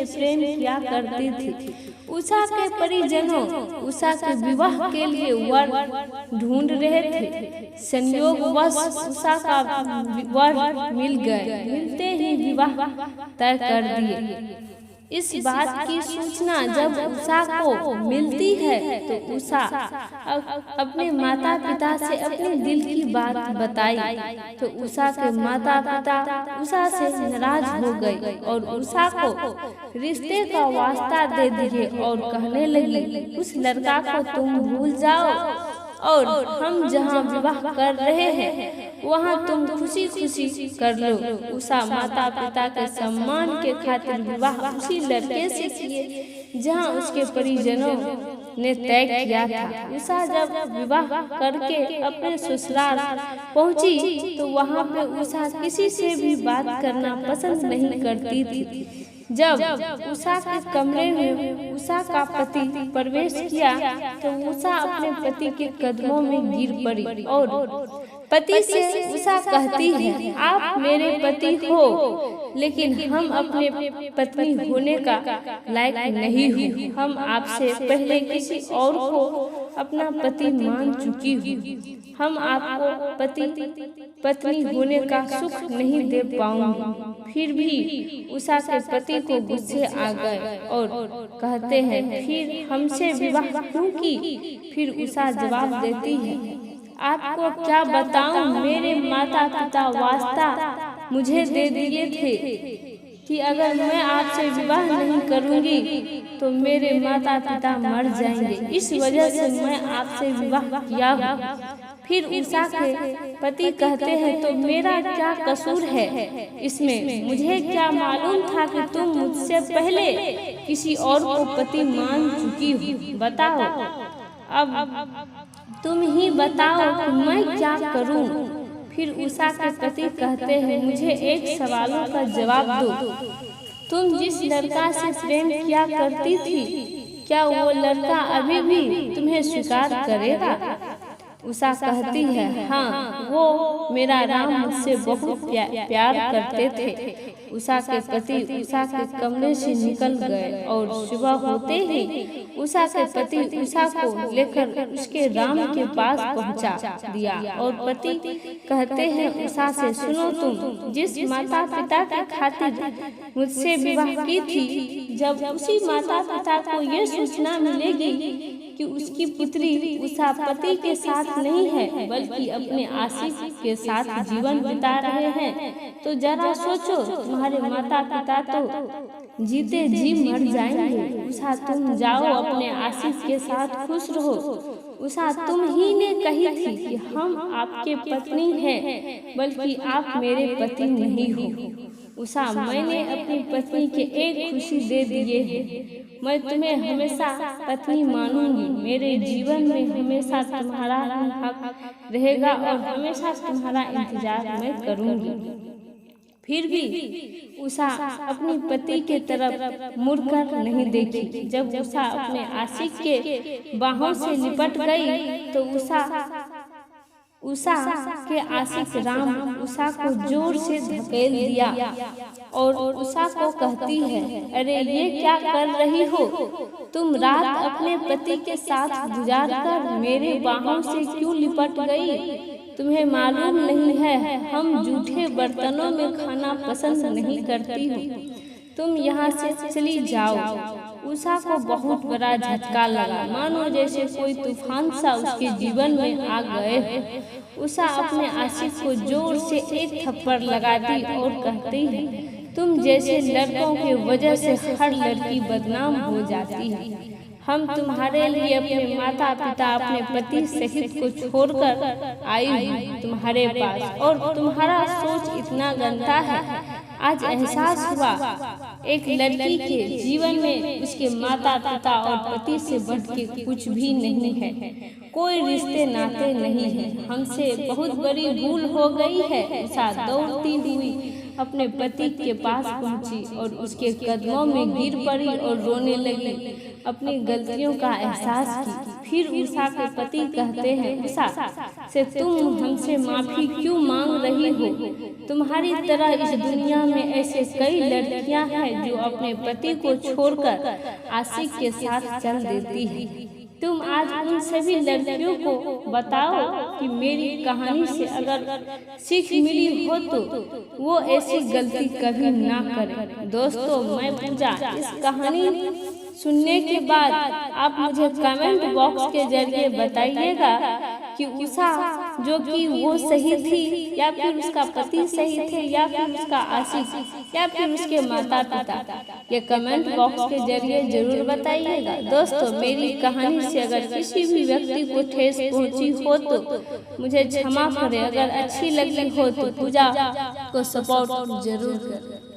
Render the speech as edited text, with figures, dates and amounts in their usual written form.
से प्रेम किया करती थी। उषा के परिजनों उषा के विवाह के लिए वर ढूंढ रहे थे। संयोगवश उषा का वर मिल गए। मिलते ही विवाह तय कर दिए। इस बात की सूचना जब उषा को मिलती है तो उषा अपने माता पिता से अपने दिल की बात बताई तो उषा के माता पिता उषा से नाराज हो गए और उषा को रिश्ते का वास्ता दे दिए और कहने लगी, उस लड़का को तुम भूल जाओ और हम जहाँ विवाह कर रहे हैं वहाँ तुम खुशी खुशी कर लो। उषा माता पिता के सम्मान के खातिर विवाह उसी लड़के से किए जहाँ उसके परिजनों ने तय किया था। उषा जब विवाह करके अपने ससुराल पहुँची तो वहाँ पे उषा किसी से भी बात करना पसंद नहीं करती थी। जब उषा के कमरे में उषा का पति प्रवेश किया तो उषा अपने पति के कदमों में गिर पड़ी और पति से उषा कहती है, आप मेरे पति हो लेकिन हम अपने पत्नी होने का लायक नहीं हूँ। हम आपसे पहले किसी और को अपना पति मान चुकी हूँ। हम आपको पत्नी होने का सुख नहीं दे पाऊंगी। फिर भी उषा के पति को गुस्से आ गए और कहते हैं, फिर हमसे विवाह क्यों की? फिर उषा जवाब देती है, आपको क्या बताऊं, मेरे माता पिता वास्ता मुझे दे दिए थे कि अगर मैं आपसे विवाह नहीं करूंगी तो मेरे माता पिता मर जाएंगे। इस वजह से मैं आपसे विवाह किया हूँ। फिर उषा के पति कहते हैं, तो मेरा क्या कसूर है इसमें? मुझे क्या मालूम था कि तुम मुझसे पहले किसी और को पति मान चुकी हो? बताओ, अब तुम ही बताओ कि मैं क्या करूं? फिर उषा के पति कहते हैं, मुझे एक सवालों का जवाब दो। तुम जिस लड़का से प्रेम किया करती थी, क्या वो लड़का अभी भी तुम्हें स्वीकार करेगा? उषा कहती है, हाँ, वो मेरा राम मुझसे बहुत प्यार करते थे। उषा के पति उषा के कमरे से निकल गए और सुबह होते ही उषा के पति उषा को लेकर उसके राम के पास पहुंचा दिया और पति कहते हैं उषा से, सुनो, तुम जिस माता पिता के खातिर मुझसे विवाह की थी, जब उसी माता पिता को ये सूचना मिलेगी कि उसकी पुत्री उषा पति के साथ नहीं है बल्कि अपने आशिक के साथ जीवन बिता रहे हैं, तो जरा सोचो, तुम्हारे माता पिता तो जीते जी मर जाएंगे। उषा, तुम जाओ, अपने आशिक के साथ खुश रहो। उषा, तुम ही ने कही थी कि हम आपके पत्नी हैं, बल्कि आप मेरे पति नहीं हो। उषा, मैंने अपनी पत्नी के एक खुशी दे दिए है। मैं तुम्हें हमेशा पत्नी मानूंगी। मेरे जीवन में हमेशा तुम्हारा हक रहेगा और हमेशा तुम्हारा इंतजार मैं करूंगी। फिर भी उषा अपनी पति के तरफ मुड़कर नहीं देखी। जब उषा अपने आशिक के बाहों से लिपट गई तो उषा के आशिक राम उषा को जोर से धकेल दिया और उषा को कहती है, अरे ये क्या कर रही हो? तुम रात अपने पति के साथ गुजार कर मेरे बाहों से क्यों लिपट गई? तुम्हें मालूम नहीं है, हम जूठे बर्तनों में खाना पसंद नहीं करती हूँ। तुम यहाँ से चली जाओ। उषा को बहुत बड़ा झटका लगा, मानो जैसे कोई तूफान सा उसके जीवन में आ गए। उषा अपने आशिक को जोर से एक थप्पड़ लगाती और कहती है, तुम जैसे लड़कों के वजह से हर लड़की बदनाम हो जाती है। हम तुम्हारे लिए अपने माता पिता, अपने पति सहित को छोड़कर आई हूँ तुम्हारे पास और तुम्हारा सोच इतना गंदा है। आज एहसास हुआ एक लड़की के जीवन में उसके माता पिता और पति से बढ़ के कुछ भी नहीं है, कोई रिश्ते नाते नहीं है। हमसे बहुत बड़ी भूल हो गई है। उषा दौड़ती हुई अपने पति के पास पहुंची और उसके कदमों में गिर पड़ी और रोने लगी। अपनी गलतियों का एहसास की। फिर उषा के पति कहते हैं, उषा से तुम हमसे माफी क्यों मांग रही हो? तुम्हारी तरह इस दुनिया में ऐसे कई लड़कियां हैं जो अपने पति को छोड़कर आशिक के साथ चल देती हैं। तुम आज उन सभी लड़कियों को बताओ कि मेरी कहानी से अगर सीख मिली हो तो वो ऐसी गलती कभी ना करें। दोस्तों, मैं पूजा, इस कहानी सुनने के बाद आप मुझे कमेंट बॉक्स के जरिए बताइएगा कि उषा जो कि वो सही थी या फिर उसका पति सही थे या फिर उसका आशिक या फिर उसके माता पिता। ये कमेंट बॉक्स के जरिए जरूर बताइएगा। दोस्तों, मेरी कहानी से अगर किसी भी व्यक्ति को ठेस पहुंची हो तो मुझे क्षमा करें। अगर अच्छी लगी हो तो पूजा को सपोर्ट जरूर करें।